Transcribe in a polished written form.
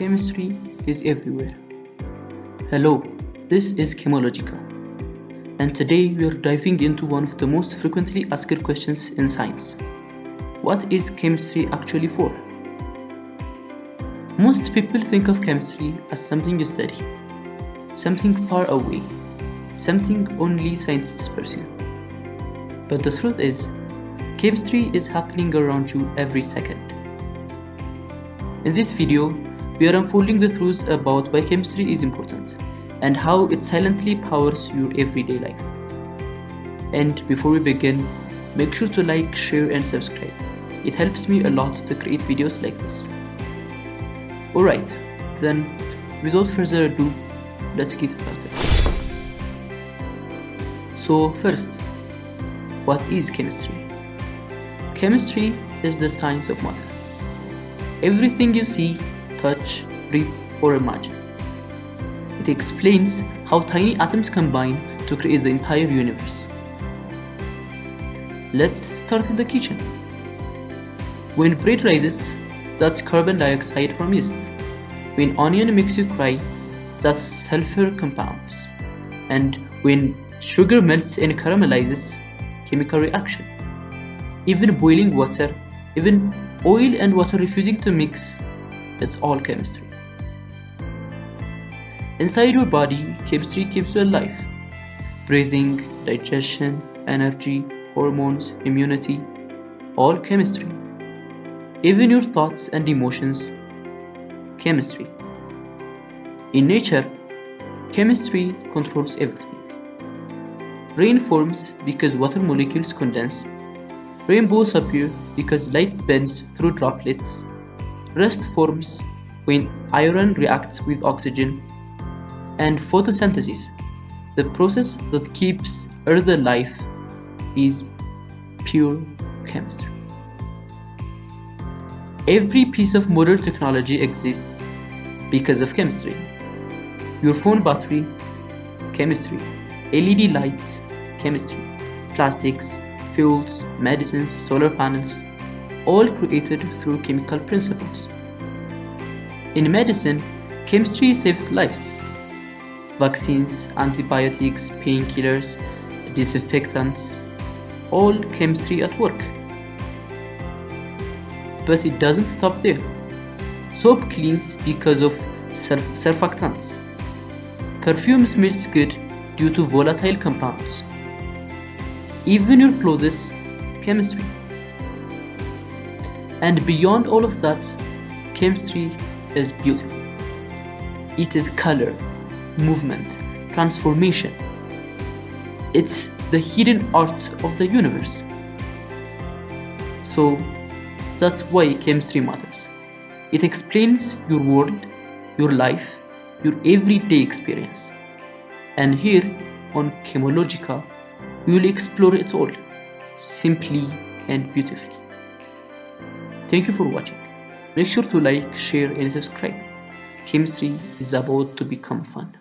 Chemistry is everywhere. Hello, this is Chemologica, and today we are diving into one of the most frequently asked questions in science. What is chemistry actually for? Most people think of chemistry as something you study, something far away, something only scientists pursue. But the truth is, chemistry is happening around you every second. In this video, we are unfolding the truths about why chemistry is important and how it silently powers your everyday life. And before we begin, make sure to like, share and subscribe. It helps me a lot to create videos like this. Alright, then without further ado, let's get started. So first, what is chemistry? Chemistry is the science of matter. Everything you see, touch, breathe, or imagine. It explains how tiny atoms combine to create the entire universe. Let's start in the kitchen. When bread rises, that's carbon dioxide from yeast. When onion makes you cry, that's sulfur compounds. And when sugar melts and caramelizes, chemical reaction. Even boiling water, even oil and water refusing to mix, it's all chemistry. Inside your body, chemistry keeps you alive. Breathing, digestion, energy, hormones, immunity, all chemistry. Even your thoughts and emotions, chemistry. In nature, chemistry controls everything. Rain forms because water molecules condense. Rainbows appear because light bends through droplets. Rust forms when iron reacts with oxygen. And photosynthesis, the process that keeps Earth alive, is pure chemistry. Every piece of modern technology exists because of chemistry. Your phone battery, chemistry. LED lights, chemistry. Plastics, fuels, medicines, solar panels, all created through chemical principles. In medicine, chemistry saves lives. Vaccines, antibiotics, painkillers, disinfectants, all chemistry at work. But it doesn't stop there. Soap cleans because of surfactants. Perfume smells good due to volatile compounds. Even your clothes, chemistry. And beyond all of that, chemistry is beautiful. It is color, movement, transformation. It's the hidden art of the universe. So that's why chemistry matters. It explains your world, your life, your everyday experience. And here on Chemologica, we will explore it all, simply and beautifully. Thank you for watching. Make sure to like, share and subscribe. Chemistry is about to become fun.